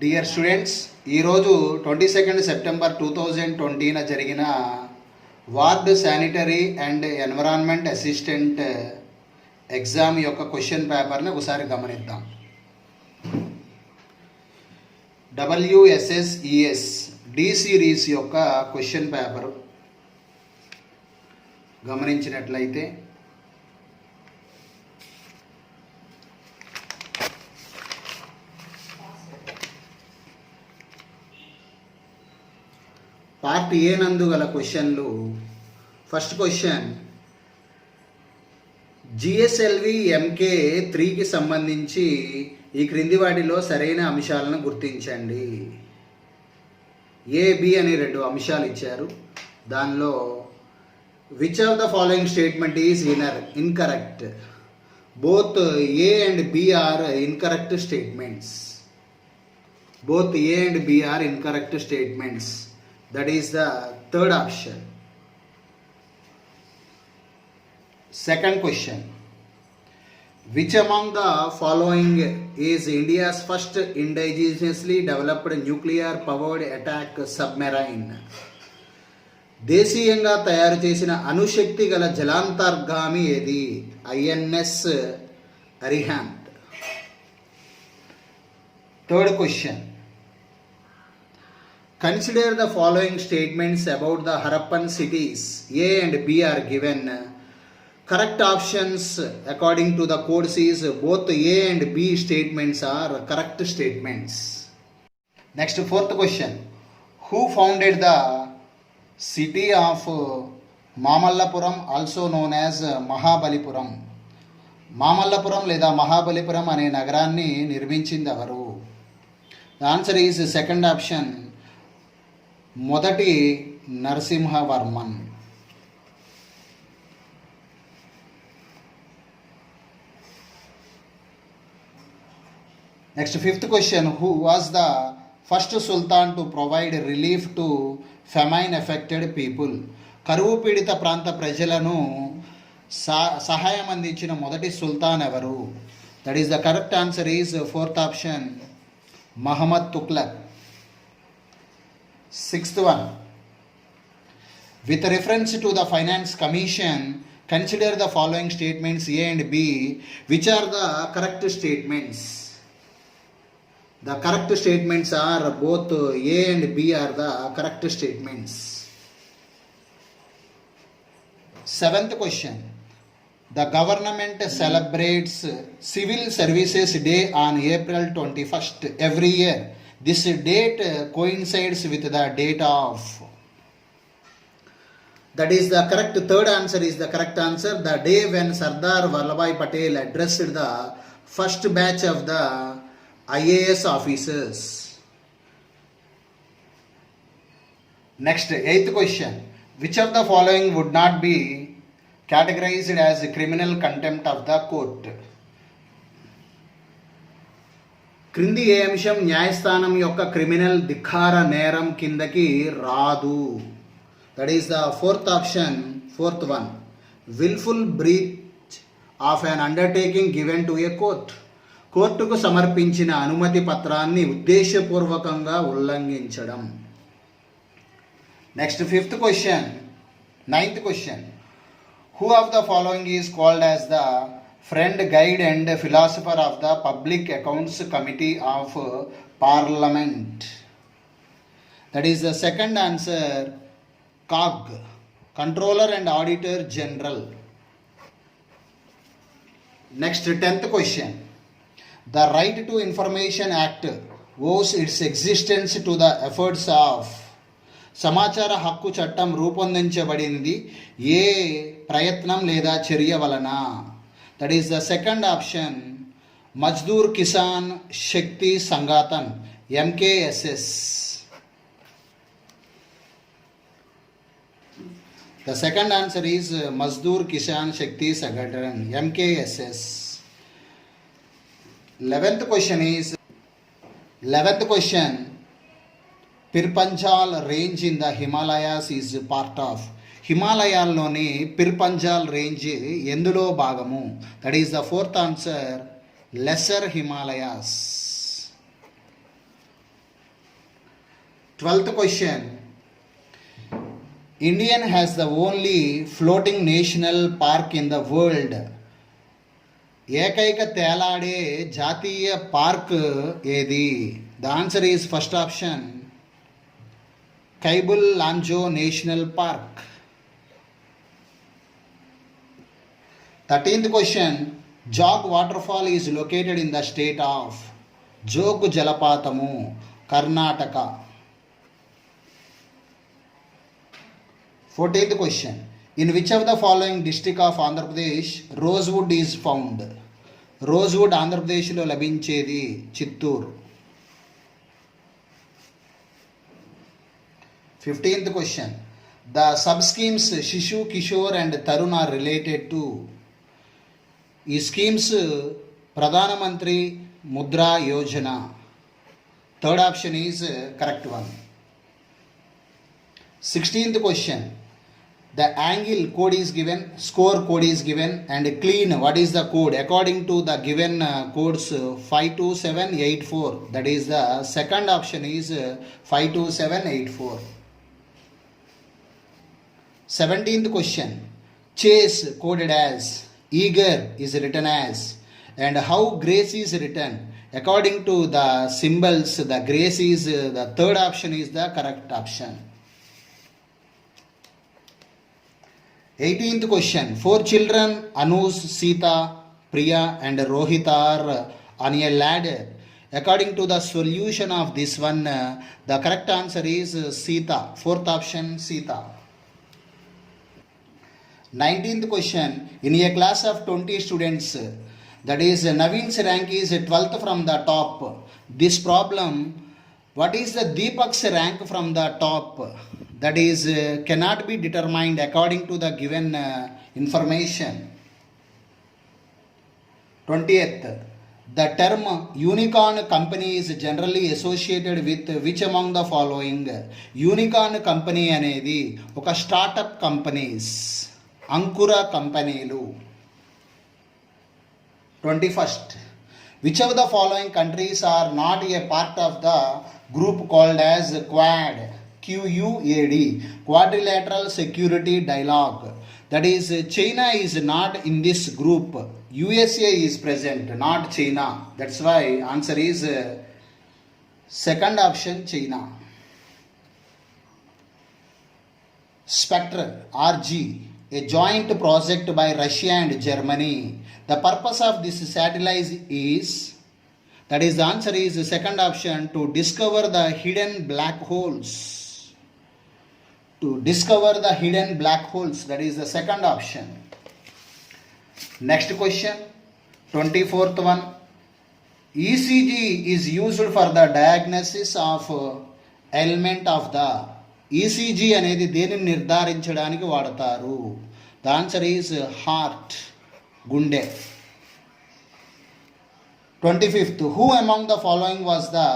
Dear students, ఈరోజు 22 September 2020 జరిగిన ward sanitary and environment assistant exam యొక్క క్వశ్చన్ పేపర్ని ఒకసారి గమనిద్దాం. WSSES డి సిరీస్ యొక్క క్వశ్చన్ పేపర్ గమనించినట్లయితే పార్ట్ ఏ నందు గల క్వశ్చన్లు. ఫస్ట్ క్వశ్చన్, GSLV MK3కి సంబంధించి ఈ క్రింది వాటిలో సరైన అంశాలను గుర్తించండి. AB అని రెండు అంశాలు ఇచ్చారు. దానిలో which of the following statement is incorrect? Both A and B are incorrect statements. Both A and B are incorrect statements. That is the third option. Second question, which among the following is India's first indigenously developed nuclear powered attack submarine? దేశీయంగా తయారు చేసిన అణుశక్తి గల జలాంతర్గామి ఏది? INS Arihant. Third question, consider the following statements about the Harappan cities. A and B are given. Correct options according to the codes is both A and B statements are correct statements. Next, fourth question. Who founded the city of Mamallapuram, also known as Mahabalipuram? Mamallapuram లేదా మహాబలిపురం అనే నగరాన్ని నిర్మించింది ఎవరు? The answer is second option, మొదటి Narasimhavarman. Next fifth question, who was the first sultan to provide relief to famine affected people? కరువు పీడిత ప్రాంత ప్రజలను సహాయం అందించిన మొదటి సుల్తాన్ ఎవరు? That is the correct answer is fourth option, Muhammad Tughlaq. Sixth one, with reference to the Finance Commission, consider the following statements A and B. Which are the correct statements? The correct statements are both A and B are the correct statements. Seventh question, the government celebrates Civil Services Day on April 21st every year. This date coincides with the date of. That is the correct. Third answer is the correct answer. The day when Sardar Vallabhbhai Patel addressed the first batch of the IAS officers. Next, eighth question. Which of the following would not be categorized as criminal contempt of the court? క్రింది ఏ అంశం న్యాయస్థానం యొక్క criminal ధిక్కార నేరం కిందకి రాదు? That is the fourth option, fourth one, wilful breach of an undertaking given to a court. కోర్టుకు సమర్పించిన అనుమతి పత్రాన్ని ఉద్దేశపూర్వకంగా ఉల్లంఘించడం. Next fifth question. Ninth question, who of the following is called as the friend, guide and philosopher of the Public Accounts Committee of Parliament? That is the second answer, COG, Controller and Auditor General. Next, 10th question. The Right to Information Act owes its existence to the efforts of. సమాచార హక్కు చట్టం రూపొందించబడింది ఏ ప్రయత్నం లేదా చర్య వలన? That is the second option, Mazdoor Kisan Shakti Sangatan, MKSS. The second answer is Mazdoor Kisan Shakti Sangatan, MKSS. 11th question, Pirpanjal range in the Himalayas is part of. హిమాలయాల్లోని Pir Panjal range ఎందులో భాగము? That is the fourth answer, lesser Himalayas. 12th question. India has the only floating national park in the world. ఏకైక తేలాడే జాతీయ park ఏది? The answer is first option Keibul Lamjao national park. 13th question. Jog waterfall is located in the state of. Jog జలపాతము Karnataka. 14th question. In which of the following district of Andhra Pradesh rosewood is found? rosewood Andhra ప్రదేశ్లో లభించేది Chittoor. 15th question. The sub-schemes Shishu, Kishore and Tarun are related to. ఈ schemes ప్రధానమంత్రి Mudra Yojana. Third option is correct one. 16th question. The angle code is given, score code is given, and clean, what is the code? According to the given codes 52784, that is the second option is 52784. 17th question. Chase coded as, eager is written as, and how grace is written? According to the symbols, the grace is the third option is the correct option. 18th question. 4 children Anush, Sita, Priya and Rohit are on a ladder. According to the solution of this one, the correct answer is Sita. Fourth option Sita. 19th question. In a class of 20 students, that is Naveen's rank is 12th from the top. This problem, what is the Deepak's rank from the top? That is cannot be determined according to the given information. 20th. The term unicorn company is generally associated with which among the following? Unicorn company అనేది ఒక startup companies, అంకుర కంపెనీలు. 21st. Which of the following countries are not a part of the group called as Quad? QUAD, Quadrilateral Security Dialogue. That is China is not in this group. USA is present, not China. That's why answer is second option China. Spectre RG, a joint project by Russia and Germany. The purpose of this satellite is, that is the answer is the second option, to discover the hidden black holes. To discover the hidden black holes, that is the second option. Next question, 24th one. ECG is used for the diagnosis of ailment of the. ECG అనేది దేనిని నిర్ధారించడానికి వాడతారు? The answer is heart, గుండె. 25th. Who among the following was the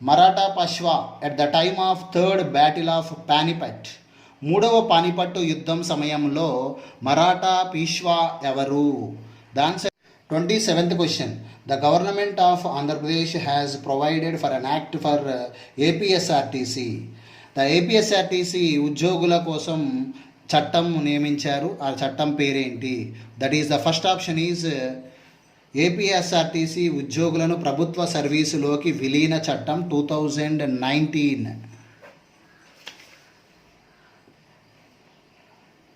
Maratha Pashwa at the time of third battle of Panipat? మూడవ పానిపట్టు యుద్ధం సమయంలో మరాఠా పీష్వా ఎవరు? The answer. 27th question. The government of Andhra Pradesh has provided for an act for APSRTC. The APSRTC ఉద్యోగుల కోసం చట్టం నియమించారు. ఆ చట్టం పేరేంటి? That is the first option is APSRTC ఉద్యోగులను ప్రభుత్వ సర్వీసులోకి విలీన చట్టం 2019.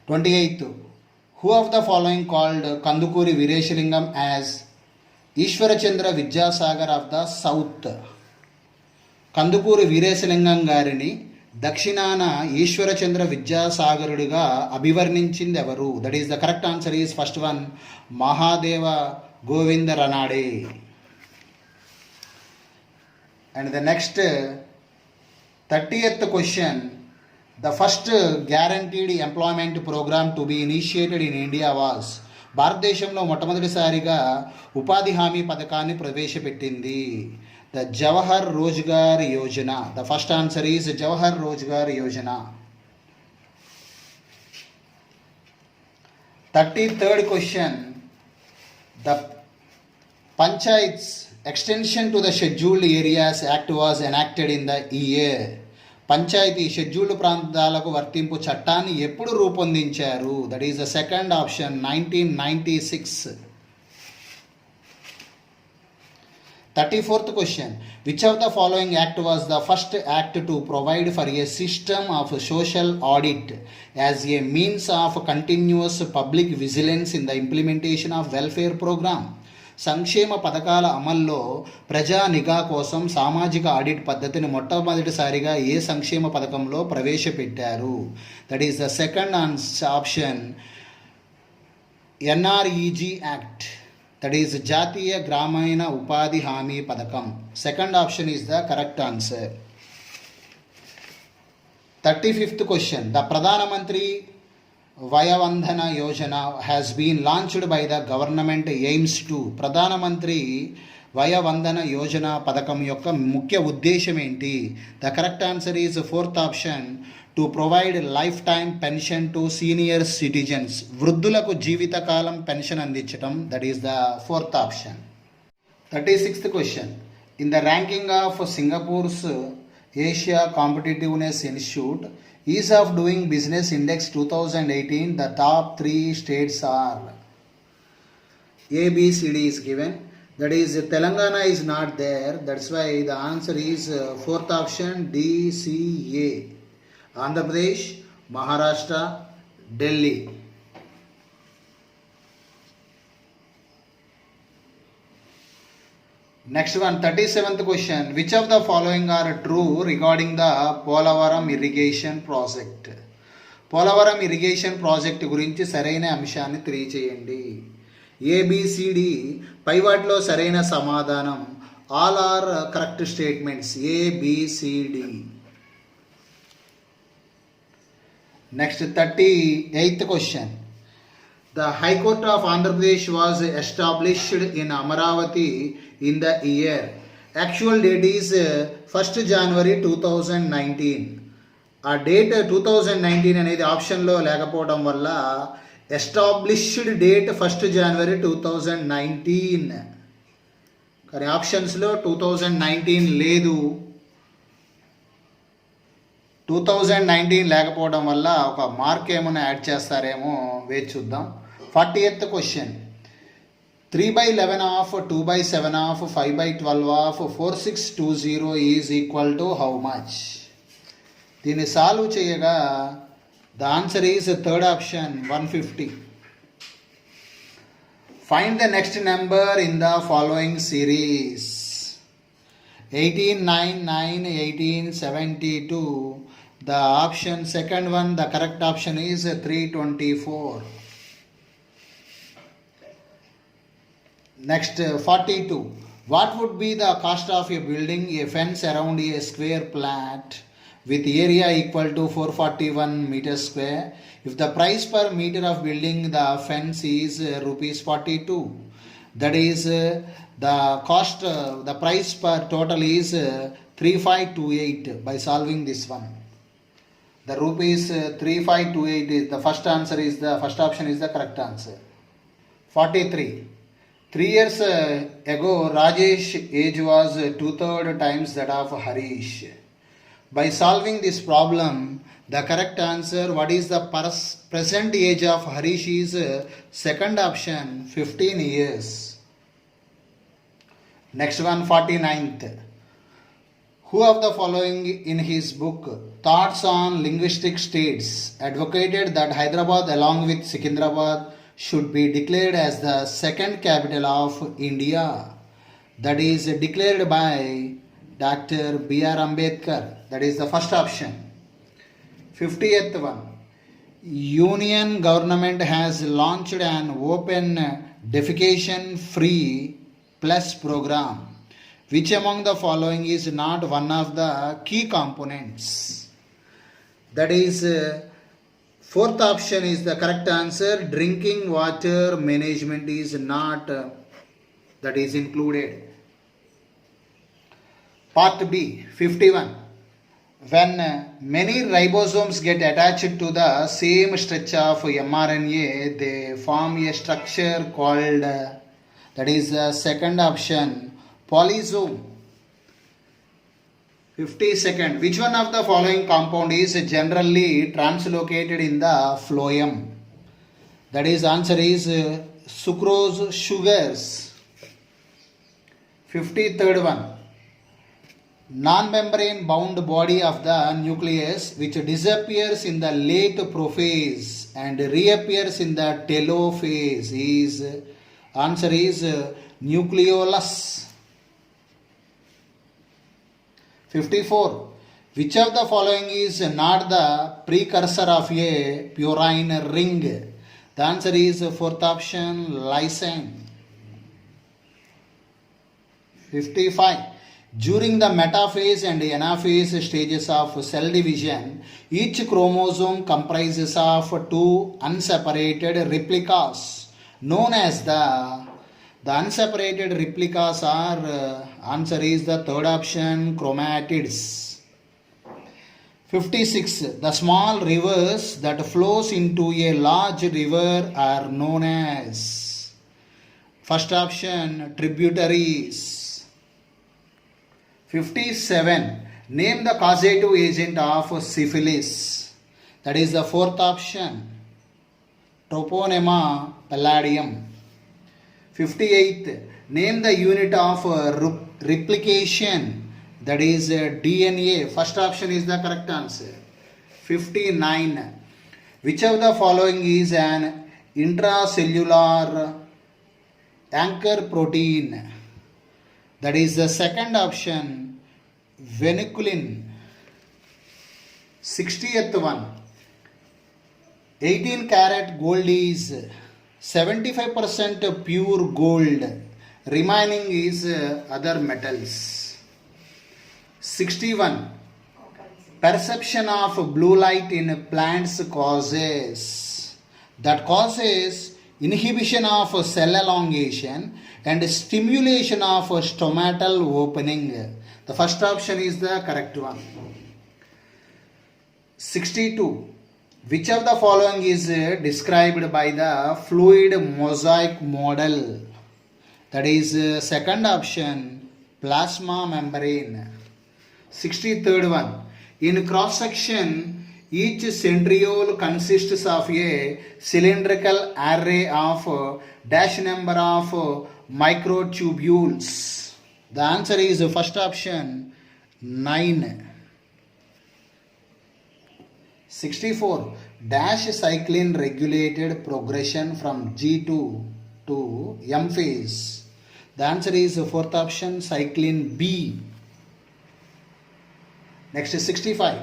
28th. Who of the following called Kandukuri Vireshilingam as Ishwarachandra Vidyasagar of the South? Kandukuri Veeresalingam గారిని దక్షిణాన ఈశ్వరచంద్ర విద్యాసాగరుడిగా అభివర్ణించింది ఎవరు? That is the correct answer is first one, Mahadeva Govinda Ranade. And the next 30th question. The first guaranteed employment program to be initiated in India was. భారతదేశంలో మొట్టమొదటిసారిగా ఉపాధి హామీ పథకాన్ని ప్రవేశపెట్టింది the Jawahar Rozgar Yojana. The first answer is Jawahar Rozgar Yojana. 33rd question. The Panchayats Extension to the Scheduled Areas Act was enacted in the year. Panchayati scheduled ప్రాంతాలకు వర్తింపు చట్టాన్ని ఎప్పుడు రూపొందించారు? That is the second option 1996. 34th question. Which of the following act was the first act to provide for a system of social audit as a means of continuous public vigilance in the implementation of welfare program? సంక్షేమ పథకాల అమల్లో ప్రజా నిఘా కోసం సామాజిక audit పద్ధతిని మొట్టమొదటిసారిగా ఏ సంక్షేమ పథకంలో ప్రవేశపెట్టారు? That is the second option NREG act. That is జాతీయ గ్రామీణ ఉపాధి హామీ పథకం. Second option is the correct answer. 35th question. The Pradhana Mantri Vaya Vandhana Yojana has been launched by the government aims to. Pradhan Mantri వయ Vandana Yojana పథకం యొక్క ముఖ్య ఉద్దేశం ఏంటి? The correct answer is fourth option, to provide life time pension to senior citizens. వృద్ధులకు జీవితకాలం pension అందించడం. That is the fourth option. 36th question. In the ranking of Singapore's Asia Competitiveness Institute Ease of Doing Business Index 2018, the top 3 states are. A, B, C, D is given. That is, Telangana is not there. That's why the answer is fourth option, D, C, A. Andhra Pradesh, Maharashtra, Delhi. Next one, 37th question. Which of the following are true regarding the Polavaram irrigation project? Polavaram irrigation project గురించి సరైన అంశాన్ని తెలియచేయండి. A B C D పై వాటిలో సరైన సమాధానం. All are correct statements. A B C D. Next 38th question. The High Court of Andhra Pradesh was established in Amaravati in the year. Actual date is 1st January 2019. ఆ date 2019 అనేది ఆప్షన్లో లేకపోవడం వల్ల ఎస్టాబ్లిష్డ్ డేట్ 1st January 2019. కానీ ఆప్షన్స్లో 2019 లేదు. 2019 లేకపోవడం వల్ల ఒక మార్క్ ఏమైనా యాడ్ చేస్తారేమో వేచి చూద్దాం. 40th question. 3/11 of 2/7 of 5/12 of 4620 is equal to how much? దీన్ని సాల్వ్ చేయగా the answer is third option 150. Find the next number in the following series. 1899, 1872. The option second one, the correct option is 324. Next 42. What would be the cost of a building a fence around a square plat with area equal to 441 meters square if the price per meter of building the fence is rupees 42? That is the cost, the price per total is 3528 by solving this one. The rupees 3528 is the first answer, is the first option is the correct answer. 43. 3 years ago Rajesh age was 2/3 times that of Harish. By solving this problem, the correct answer, what is the present age of Harish, is second option 15 years. Next one, 49th. Who of the following in his book Thoughts on Linguistic States advocated that Hyderabad along with Secunderabad should be declared as the second capital of India? That is declared by Dr. B.R. Ambedkar. That is the first option. 50th one. Union government has launched an open defecation free plus program. Which among the following is not one of the key components? That is fourth option is the correct answer. Drinking water management is not that is included. Part B, 51. When many ribosomes get attached to the same stretch of mRNA, they form a structure called, that is the second option, polysome. 52nd. Which one of the following compound is generally translocated in the phloem? That is, answer is sucrose sugars. 53rd one. Non-membrane bound body of the nucleus which disappears in the late prophase and reappears in the telophase is, answer is nucleolus. 54. Which of the following is not the precursor of a purine ring? The answer is fourth option, lysine. 55. During the metaphase and anaphase stages of cell division, each chromosome comprises of two unseparated replicas known as the unseparated replicas are, answer is the third option, chromatids. 56. The small rivers that flows into a large river are known as, first option, tributaries. 57. Name the causative agent of syphilis. That is the fourth option, Treponema palladium. 58th. Name the unit of replication. That is DNA. First option is the correct answer. 59. Which of the following is an intracellular anchor protein? That is the second option, vinculin. 60th one. 18 karat gold is 75% pure gold. Remaining is other metals. 61. Perception of blue light in plants causes inhibition of cell elongation and stimulation of stomatal opening. The first option is the correct one. 62. Which of the following is described by the fluid mosaic model? That is second option, plasma membrane. 63rd one. In cross section, each centriole consists of a cylindrical array of dash number of microtubules. The answer is first option, 9. 64. Dash cyclin regulated progression from G2 to M phase. The answer is fourth option, cyclin B. Next is 65.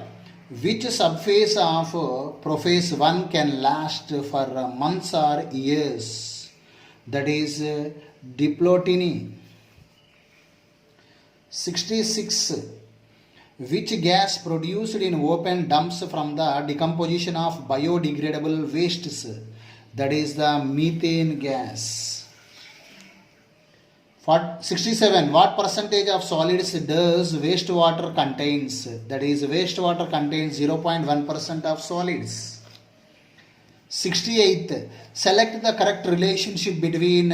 Which subphase of prophase 1 can last for months or years? That is diplotiny. 66. Which gas produced in open dumps from the decomposition of biodegradable wastes? That is the methane gas. 67. What percentage of solids does wastewater contains? That is, wastewater contains 0.1% of solids. 68. Select the correct relationship between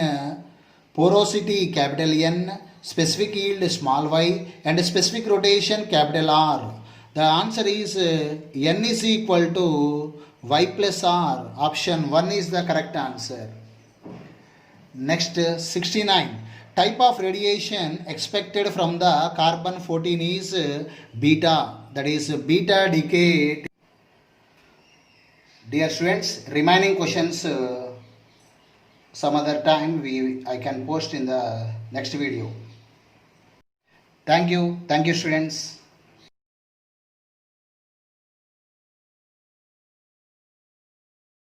porosity capital N, specific yield small y, and specific rotation capital R. The answer is N is equal to y plus R. Option 1 is the correct answer. Next, 69. Type of radiation expected from the carbon 14 is beta. That is beta decay. Dear students, remaining questions some other time I can post in the next video. Thank you students.